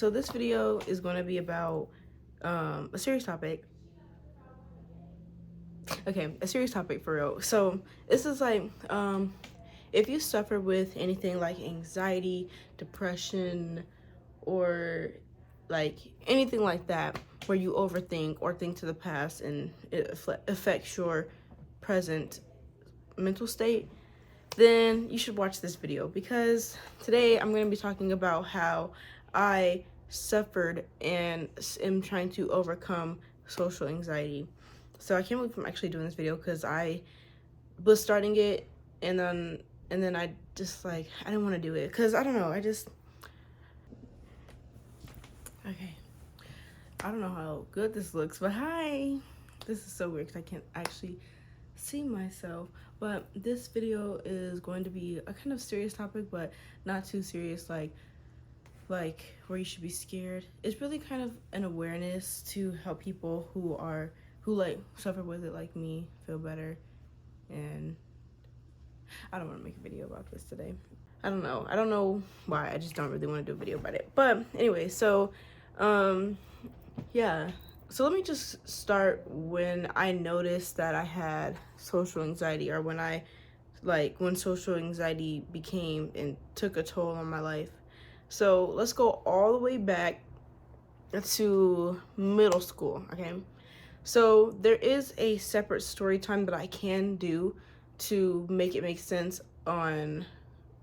so this video is going to be about a serious topic. Okay, a serious topic for real. So this is like, if you suffer with anything like anxiety, depression, or like anything like that, where you overthink or think to the past and it affects your present mental state, then you should watch this video, because today I'm going to be talking about how I suffered and am trying to overcome social anxiety. So I can't believe I'm actually doing this video, because I was starting it and then I just like, I didn't want to do it because I don't know, okay, I don't know how good this looks, but hi, this is so weird because I can't actually see myself. But this video is going to be a kind of serious topic, but not too serious like where you should be scared. It's really kind of an awareness to help people who like suffer with it like me feel better. And I don't want to make a video about this today. I don't know why. I just don't really want to do a video about it. But anyway, so yeah, so let me just start when I noticed that I had social anxiety, or when social anxiety became and took a toll on my life. So let's go all the way back to middle school, okay? So there is a separate story time that I can do to make it make sense on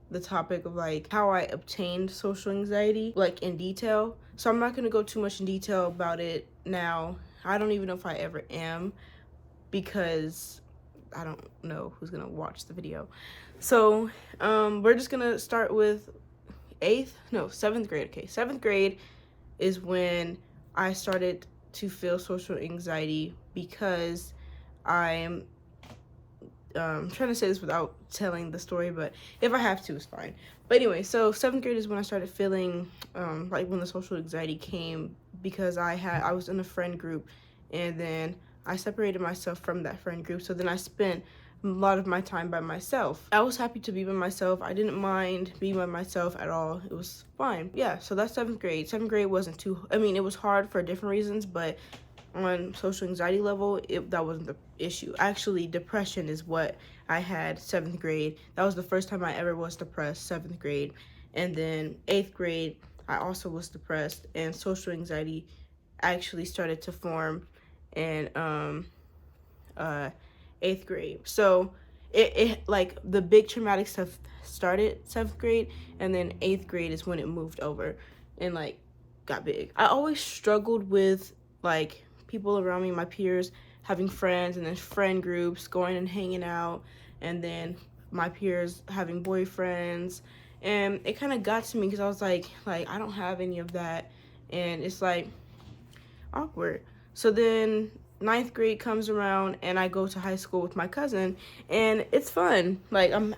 the topic of like how I obtained social anxiety, like in detail. So I'm not gonna go too much in detail about it now. I don't even know if I ever am, because I don't know who's gonna watch the video. So we're just gonna start with seventh grade. Okay, seventh grade is when I started to feel social anxiety, because I'm trying to say this without telling the story, but if I have to, it's fine. But anyway, so seventh grade is when I started feeling like when the social anxiety came, because I was in a friend group, and then I separated myself from that friend group. So then I spent a lot of my time by myself. I was happy to be by myself. I didn't mind being by myself at all. It was fine. Yeah, so that's seventh grade. Seventh grade wasn't too, I mean, it was hard for different reasons, but on social anxiety level, that wasn't the issue. Actually, depression is what I had seventh grade. That was the first time I ever was depressed, seventh grade. And then eighth grade, I also was depressed, and social anxiety actually started to form in eighth grade. So it like the big traumatic stuff started seventh grade, and then eighth grade is when it moved over and like got big. I always struggled with like people around me, my peers, having friends, and then friend groups, going and hanging out, and then my peers having boyfriends. And it kind of got to me because I was like I don't have any of that, and it's like awkward. So then ninth grade comes around, and I go to high school with my cousin, and it's fun. Like I'm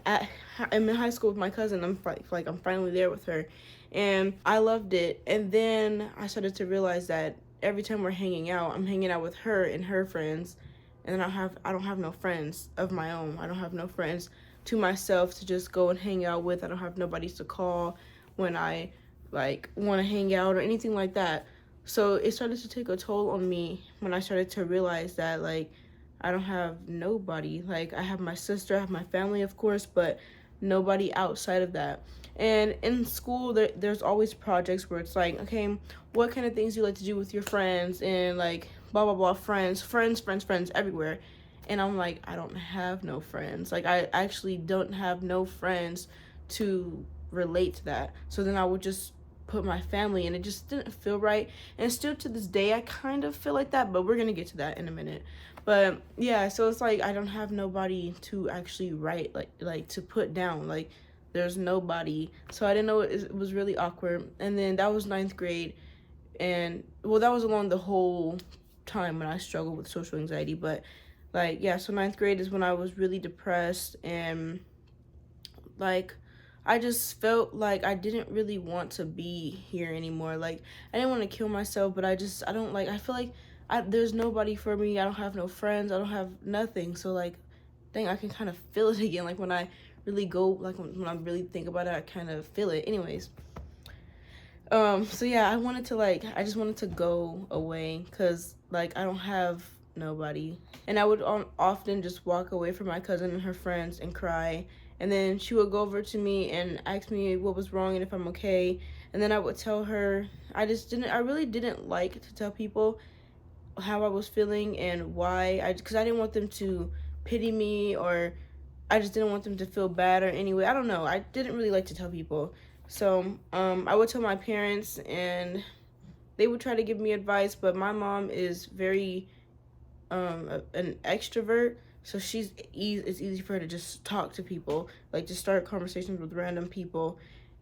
in high school with my cousin. I'm finally there with her, and I loved it. And then I started to realize that every time we're hanging out, I'm hanging out with her and her friends, and then I don't have no friends of my own. I don't have no friends to myself to just go and hang out with. I don't have nobody to call when I like want to hang out or anything like that. So it started to take a toll on me when I started to realize that like I don't have nobody. Like I have my sister, I have my family, of course, but nobody outside of that. And in school, there's always projects where it's like, okay, what kind of things do you like to do with your friends, and like blah blah blah, friends everywhere. And I'm like, I don't have no friends. Like I actually don't have no friends to relate to that. So then I would just put my family, and it just didn't feel right. And still to this day I kind of feel like that, but we're gonna get to that in a minute. But yeah, so it's like I don't have nobody to actually write, like to put down, like there's nobody. So I didn't know, it was really awkward. And then that was ninth grade, and well, that was along the whole time when I struggled with social anxiety. But like yeah, so ninth grade is when I was really depressed, and like I just felt like I didn't really want to be here anymore. Like I didn't want to kill myself, but I don't like, I feel like there's nobody for me. I don't have no friends. I don't have nothing. So like, dang, I can kind of feel it again. Like when I really go, like when I really think about it, I kind of feel it. Anyways, So yeah, I just wanted to go away because like I don't have nobody, and I would often just walk away from my cousin and her friends and cry, and then she would go over to me and ask me what was wrong and if I'm okay, and then I would tell her. I really didn't like to tell people how I was feeling and why, because I didn't want them to pity me, or I just didn't want them to feel bad or anyway. I don't know. I didn't really like to tell people. So I would tell my parents, and they would try to give me advice, but my mom is very an extrovert, so it's easy for her to just talk to people, like just start conversations with random people.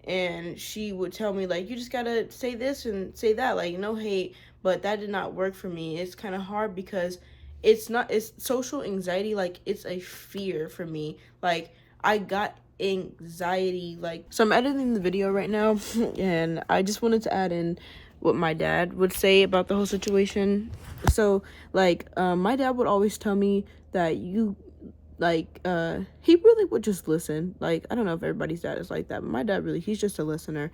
And she would tell me like, you just gotta say this and say that, like no hate. But that did not work for me. It's kind of hard because it's social anxiety, like it's a fear for me. Like I got anxiety. Like, so I'm editing the video right now and I just wanted to add in what my dad would say about the whole situation. So like my dad would always tell me that you like he really would just listen. Like I don't know if everybody's dad is like that, but my dad really, he's just a listener.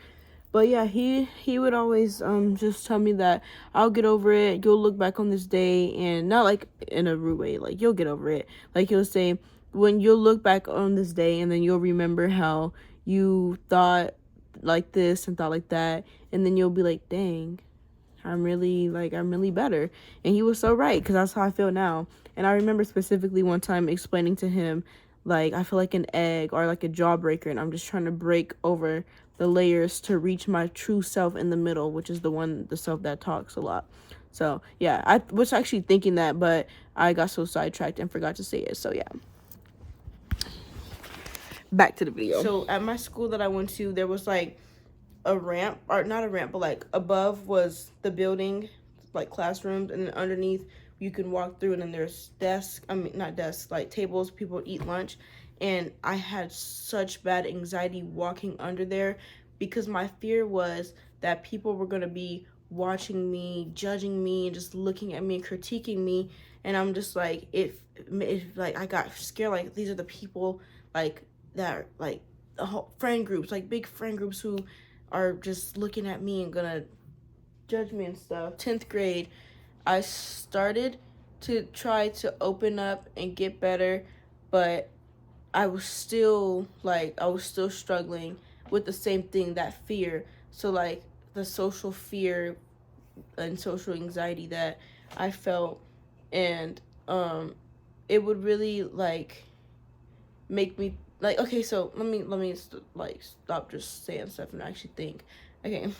But yeah, he would always just tell me that I'll get over it. You'll look back on this day, and not like in a rude way, like you'll get over it. Like he'll say, when you'll look back on this day and then you'll remember how you thought like this and thought like that, and then you'll be like, dang, I'm really better. And he was so right, because that's how I feel now. And I remember specifically one time explaining to him, like, I feel like an egg or like a jawbreaker, and I'm just trying to break over the layers to reach my true self in the middle, which is the self that talks a lot. So yeah, I was actually thinking that, but I got so sidetracked and forgot to say it. So yeah, back to the video. So at my school that I went to, there was like a ramp, or not a ramp, but like above was the building, like classrooms, and then underneath you can walk through, and then there's desks, I mean not desks, like tables, people eat lunch. And I had such bad anxiety walking under there, because my fear was that people were going to be watching me, judging me, and just looking at me and critiquing me. And I'm just like, if like I got scared, like these are the people like that are, like the whole friend groups, like big friend groups, who are just looking at me and gonna judge me and stuff. 10th grade, I started to try to open up and get better, but I was still struggling with the same thing, that fear. So like the social fear and social anxiety that I felt, and it would really like make me like, okay, so let me like stop just saying stuff and actually think. Okay,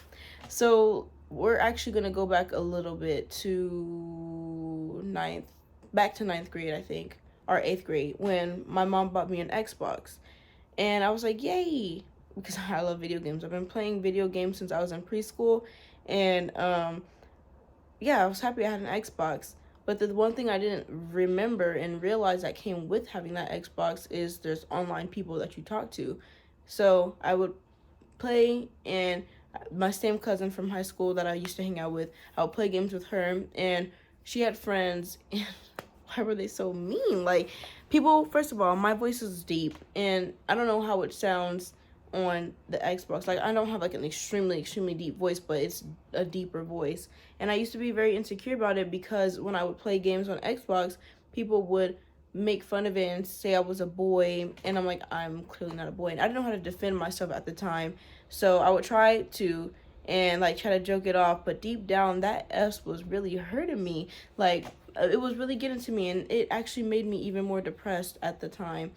so we're actually gonna go back a little bit to ninth grade, I think, or 8th grade, when my mom bought me an Xbox, and I was like, yay, because I love video games. I've been playing video games since I was in preschool, and yeah, I was happy I had an Xbox. But the one thing I didn't remember and realize that came with having that Xbox is there's online people that you talk to. So I would play, and my same cousin from high school that I used to hang out with, I would play games with her, and she had friends, and why were they so mean? Like, people, first of all, my voice is deep, and I don't know how it sounds on the Xbox. Like, I don't have like an extremely deep voice, but it's a deeper voice. And I used to be very insecure about it, because when I would play games on Xbox, people would make fun of it and say I was a boy, and I'm like, I'm clearly not a boy. And I didn't know how to defend myself at the time, so I would try to, and like try to joke it off, but deep down that S was really hurting me. Like, it was really getting to me, and it actually made me even more depressed at the time.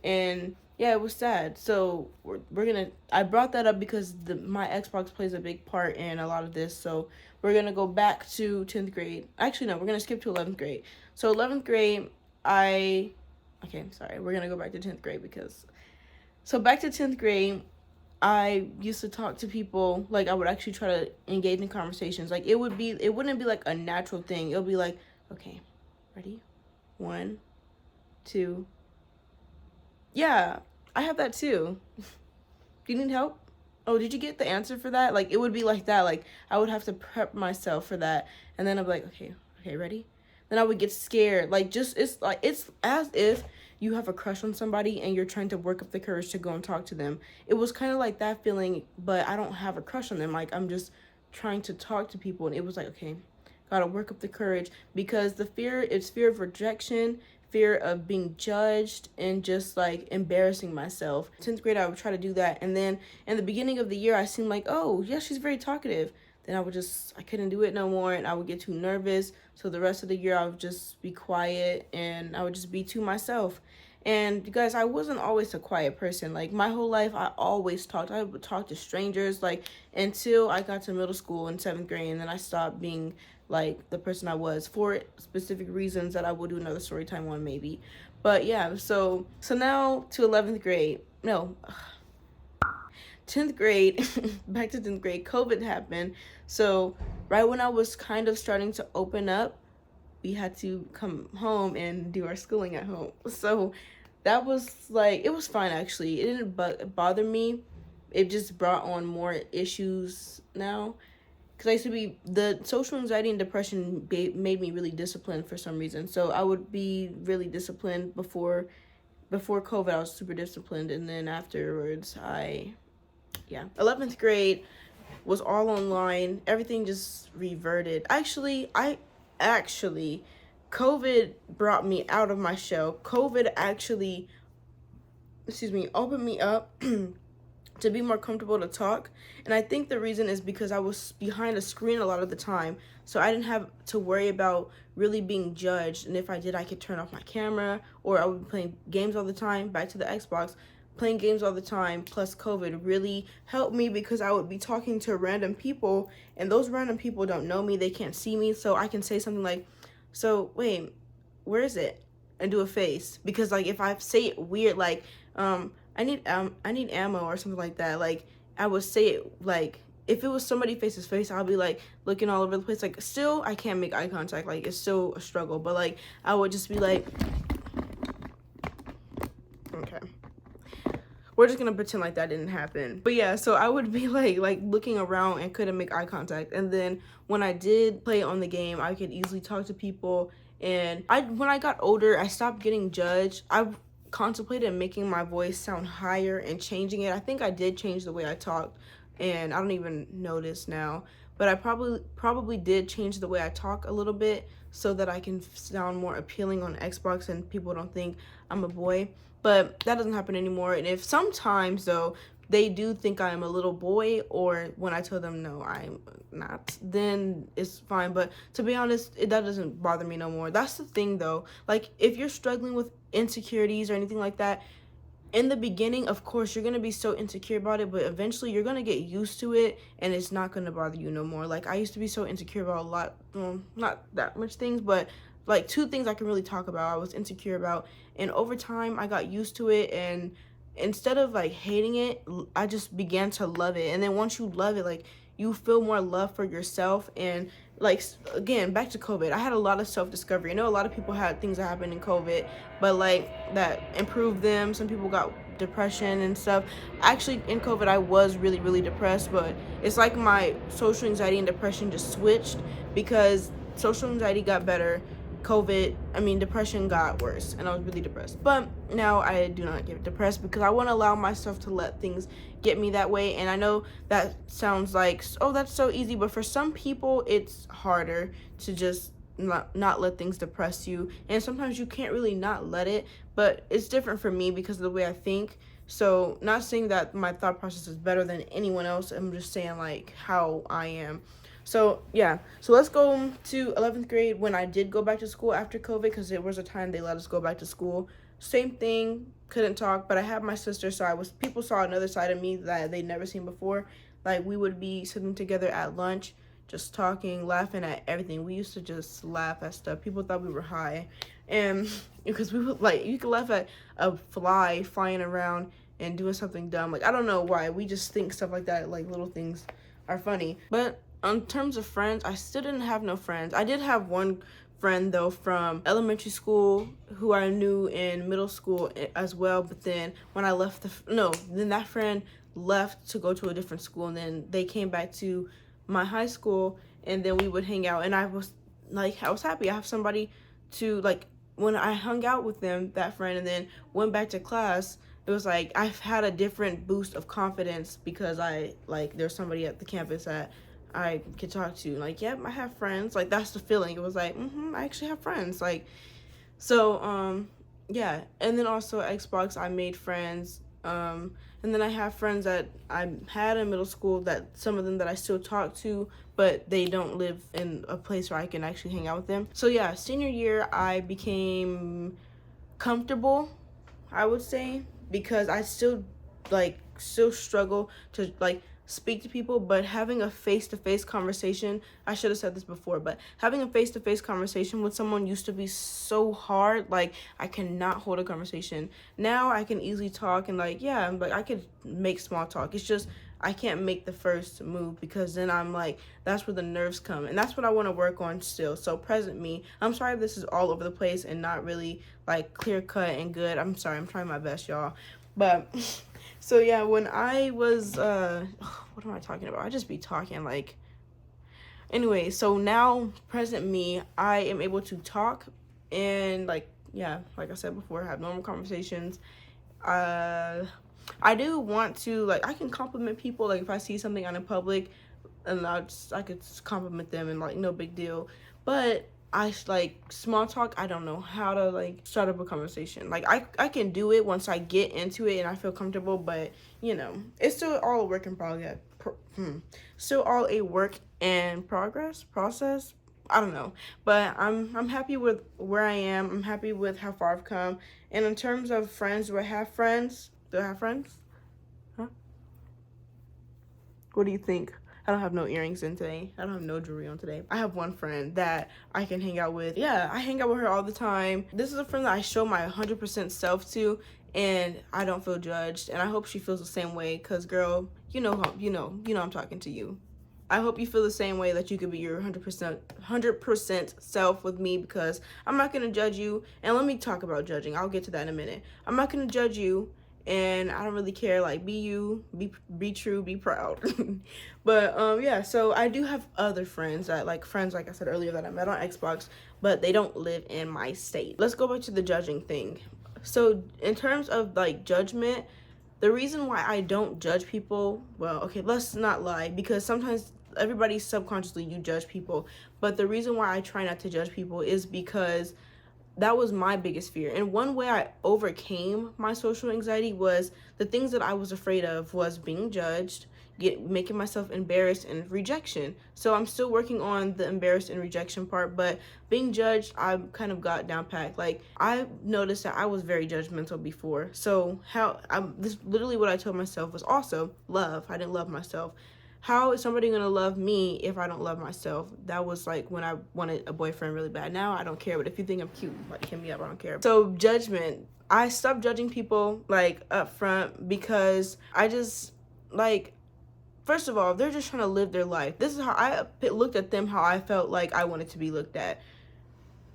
And yeah, it was sad. So we're gonna, I brought that up because my Xbox plays a big part in a lot of this. So we're gonna go back to 10th grade. Actually, no, we're gonna skip to 11th grade. So 11th grade, okay, I'm sorry, we're gonna go back to 10th grade, because so back to 10th grade, I used to talk to people. Like, I would actually try to engage in conversations. Like, it wouldn't be like a natural thing. It would be like, okay, ready, 1, 2. Yeah, I have that too. Do you need help? Oh, did you get the answer for that? Like, it would be like that. Like, I would have to prep myself for that. And then I'd be like, okay, ready? Then I would get scared. Like, just, it's as if you have a crush on somebody and you're trying to work up the courage to go and talk to them. It was kind of like that feeling, but I don't have a crush on them. Like, I'm just trying to talk to people, and it was like, okay, gotta work up the courage, because the fear, it's fear of rejection, fear of being judged, and just like embarrassing myself. 10th grade, I would try to do that, and then in the beginning of the year, I seemed like, oh yeah, she's very talkative. Then I couldn't do it no more, and I would get too nervous. So the rest of the year, I would just be quiet, and I would just be to myself. And you guys, I wasn't always a quiet person. Like, my whole life, I always talked. I would talk to strangers, like, until I got to middle school in 7th grade, and then I stopped being like the person I was, for specific reasons that I will do another story time on maybe. But yeah, so now to 11th grade. No, 10th grade, back to 10th grade, COVID happened. So right when I was kind of starting to open up, we had to come home and do our schooling at home. So that was like, it was fine actually. It didn't bother me. It just brought on more issues now. Because I used to be, the social anxiety and depression made me really disciplined for some reason. So I would be really disciplined before COVID. I was super disciplined, and then afterwards, 11th grade was all online. Everything just reverted. Actually, COVID brought me out of my shell. COVID actually, opened me up to be more comfortable to talk. And I think the reason is because I was behind a screen a lot of the time, so I didn't have to worry about really being judged. And if I did, I could turn off my camera, or I would be playing games all the time. Back to the Xbox, playing games all the time, plus COVID really helped me, because I would be talking to random people, and those random people don't know me, they can't see me, so I can say something like, so wait, where is it? And do a face. Because like, if I say it weird, like, I need ammo or something like that, like, I would say it like, if it was somebody face to face, I'll be like looking all over the place. Like, still, I can't make eye contact. Like, it's still a struggle. But like, I would just be like, okay, we're just gonna pretend like that didn't happen. But yeah, so I would be like looking around and couldn't make eye contact. And then when I did play on the game, I could easily talk to people. And when I got older, I stopped getting judged. I contemplated making my voice sound higher and changing it. I think I did change the way I talked, and I don't even notice now, but I probably did change the way I talk a little bit, so that I can sound more appealing on Xbox and people don't think I'm a boy. But that doesn't happen anymore. And if sometimes though they do think I am a little boy, or when I tell them no, I'm not, then it's fine. But to be honest, that doesn't bother me no more. That's the thing though. Like, if you're struggling with insecurities or anything like that, in the beginning, of course, you're going to be so insecure about it, but eventually you're going to get used to it, and it's not going to bother you no more. Like, I used to be so insecure about a lot, not that much things, but like 2 things I can really talk about, I was insecure about. And over time, I got used to it, and instead of like hating it, I just began to love it. And then once you love it, like, you feel more love for yourself. And like, again, back to COVID, I had a lot of self-discovery. I know a lot of people had things that happened in COVID, but like, that improved them. Some people got depression and stuff. Actually, in COVID, I was really, really depressed, but it's like my social anxiety and depression just switched, because social anxiety got better, depression got worse, and I was really depressed. But now I do not get depressed, because I want to allow myself to let things get me that way. And I know that sounds like, oh, that's so easy, but for some people it's harder to just not let things depress you. And sometimes you can't really not let it, but it's different for me because of the way I think. So, not saying that my thought process is better than anyone else, I'm just saying like how I am. So yeah, so let's go to 11th grade, when I did go back to school after COVID, because there was a time they let us go back to school. Same thing, couldn't talk, but I had my sister, so people saw another side of me that they'd never seen before. Like, we would be sitting together at lunch, just talking, laughing at everything. We used to just laugh at stuff. People thought we were high, and because we would, like, you could laugh at a fly flying around and doing something dumb. Like, I don't know why, we just think stuff like that, like little things are funny. But in terms of friends, I still didn't have no friends. I did have one friend though from elementary school who I knew in middle school as well, but then when I left then that friend left to go to a different school, and then they came back to my high school, and then we would hang out, and I was happy. I have somebody to, like, when I hung out with them, that friend, and then went back to class, it was like I've had a different boost of confidence because there's somebody at the campus that I could talk to. Like, yep, I have friends. Like, that's the feeling. It was like, I actually have friends. Like, so yeah. And then also Xbox, I made friends. And then I have friends that I had in middle school, that some of them that I still talk to, but they don't live in a place where I can actually hang out with them. So yeah, senior year I became comfortable, I would say, because I still struggle to speak to people, but having a face-to-face conversation, I should have said this before, but having a face-to-face conversation with someone used to be so hard. Like, I cannot hold a conversation. Now I can easily talk and I could make small talk. It's just I can't make the first move, because then I'm like, that's where the nerves come, and that's what I want to work on still. So present me, I'm sorry if this is all over the place and not really clear cut and good. I'm sorry, I'm trying my best, y'all. But so yeah, when I was what am I talking about? I just be talking anyway. So now present me, I am able to talk and like I said before, have normal conversations. I do want to I can compliment people, if I see something out in public, and I could compliment them and no big deal. But I small talk, I don't know how to start up a conversation. I can do it once I get into it and I feel comfortable, but it's still all a work in progress. Still all a work in process. I don't know, but I'm happy with where I am. I'm happy with how far I've come. And in terms of friends, do I have friends? Huh? What do you think? I don't have no earrings in today. I don't have no jewelry on today. I have one friend that I can hang out with. Yeah, I hang out with her all the time. This is a friend that I show my 100% self to, and I don't feel judged. And I hope she feels the same way, cause girl, you know I'm talking to you. I hope you feel the same way, that you could be your 100% self with me, because I'm not gonna judge you. And let me talk about judging. I'll get to that in a minute. I'm not gonna judge you, and I don't really care. Be you, be true, be proud. But yeah, so I do have other friends that like I said earlier, that I met on Xbox, but they don't live in my state. Let's go back to the judging thing. So in terms of judgment, the reason why I don't judge people, well, okay, let's not lie, because sometimes everybody subconsciously you judge people, but the reason why I try not to judge people is because that was my biggest fear. And one way I overcame my social anxiety was the things that I was afraid of was being judged, making myself embarrassed, and rejection. So I'm still working on the embarrassed and rejection part, but being judged, I kind of got down packed. I noticed that I was very judgmental before. So this literally what I told myself was also love. I didn't love myself. How is somebody gonna love me if I don't love myself? That was when I wanted a boyfriend really bad. Now I don't care, but if you think I'm cute, hit me up, I don't care. So judgment, I stopped judging people up front, because I just first of all, they're just trying to live their life. This is how I looked at them, how I felt like I wanted to be looked at.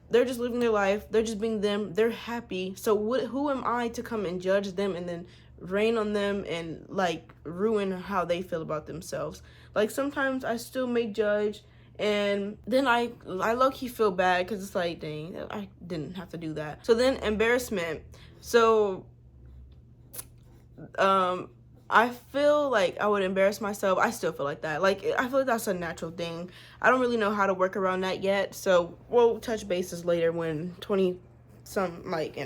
They're just living their life. They're just being them. They're happy. So who am I to come and judge them and then rain on them and ruin how they feel about themselves? Sometimes I still may judge, and then I low-key feel bad, because it's dang, I didn't have to do that. So then embarrassment. So I feel like I would embarrass myself. I still feel like that. I feel like that's a natural thing. I don't really know how to work around that yet. So we'll touch bases later when in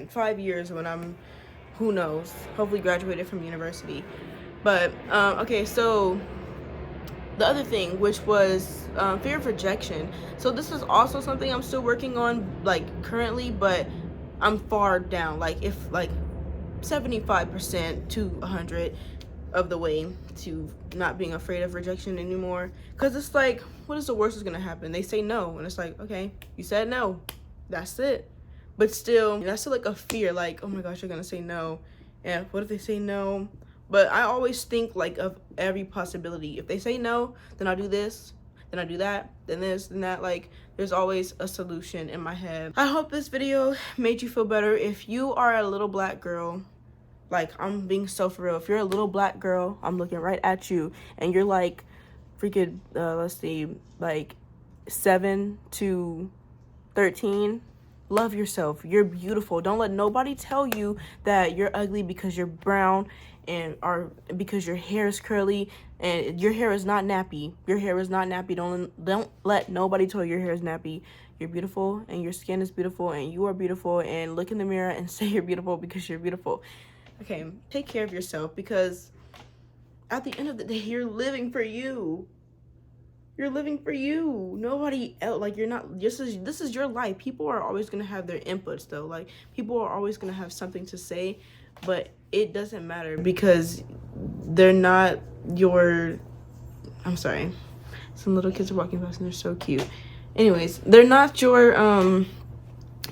5 years, when I'm, who knows, hopefully graduated from university. But okay, so the other thing, which was fear of rejection. So this is also something I'm still working on currently, but I'm far down. If 75% to 100 of the way to not being afraid of rejection anymore, because it's what is the worst that's gonna happen? They say no, and it's okay, you said no, that's it. But still, that's still a fear, oh my gosh, you're gonna say no, and what if they say no? But I always think of every possibility. If they say no, then I'll do this, then I'll do that, then this, then that. There's always a solution in my head. I hope this video made you feel better. If you are a little black girl, I'm being so for real, if you're a little black girl, I'm looking right at you, and you're freaking let's see, 7 to 13, love yourself. You're beautiful. Don't let nobody tell you that you're ugly because you're brown or because your hair is curly and your hair is not nappy. Your hair is not nappy. Don't let nobody tell you your hair is nappy. You're beautiful and your skin is beautiful and you are beautiful, and look in the mirror and say you're beautiful because you're beautiful. Okay, take care of yourself, because at the end of the day, you're living for you. You're living for you. Nobody else. Like, you're not, this is your life. People are always going to have their inputs, though. Like, people are always going to have something to say, but it doesn't matter because they're not your, I'm sorry. Some little kids are walking past and they're so cute. Anyways, they're not your,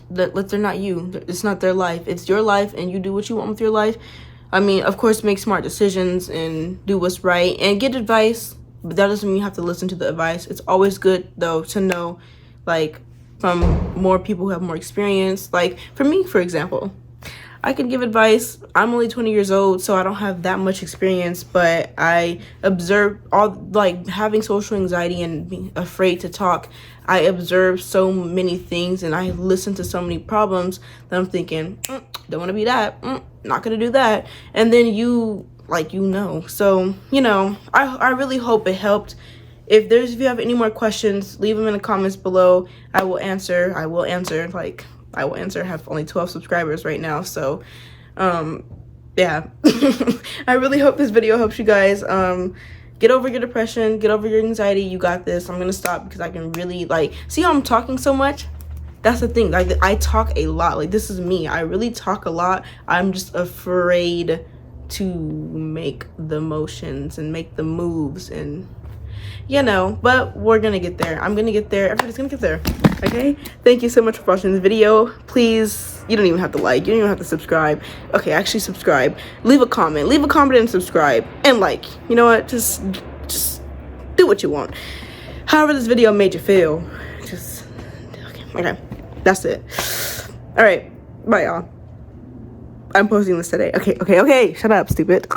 they're not you. It's not their life. It's your life, and you do what you want with your life. I mean, of course, make smart decisions and do what's right and get advice, but that doesn't mean you have to listen to the advice. It's always good, though, to know, like, from more people who have more experience. Like, for me, for example, I can give advice. I'm only 20 years old, so I don't have that much experience, but I observe all, like, having social anxiety and being afraid to talk. I observe so many things and I listen to so many problems that I'm thinking, don't want to be that, not going to do that. And then you know. So, you know, I really hope it helped. If you have any more questions, leave them in the comments below. I will answer. I have only 12 subscribers right now, so yeah. I really hope this video helps you guys. Get over your depression, get over your anxiety. You got this. I'm gonna stop because I can really, like, see how I'm talking so much? That's the thing. Like, I talk a lot. Like, this is me. I really talk a lot. I'm just afraid to make the motions and make the moves, and you know, but we're gonna get there. I'm gonna get there. Everybody's gonna get there. Okay, thank you so much for watching this video. Please, you don't even have to like, you don't even have to subscribe. Okay, actually subscribe, leave a comment and subscribe, and like, you know what, just do what you want. However this video made you feel, just okay, that's it. All right, bye y'all. I'm posting this today. Okay, shut up, stupid.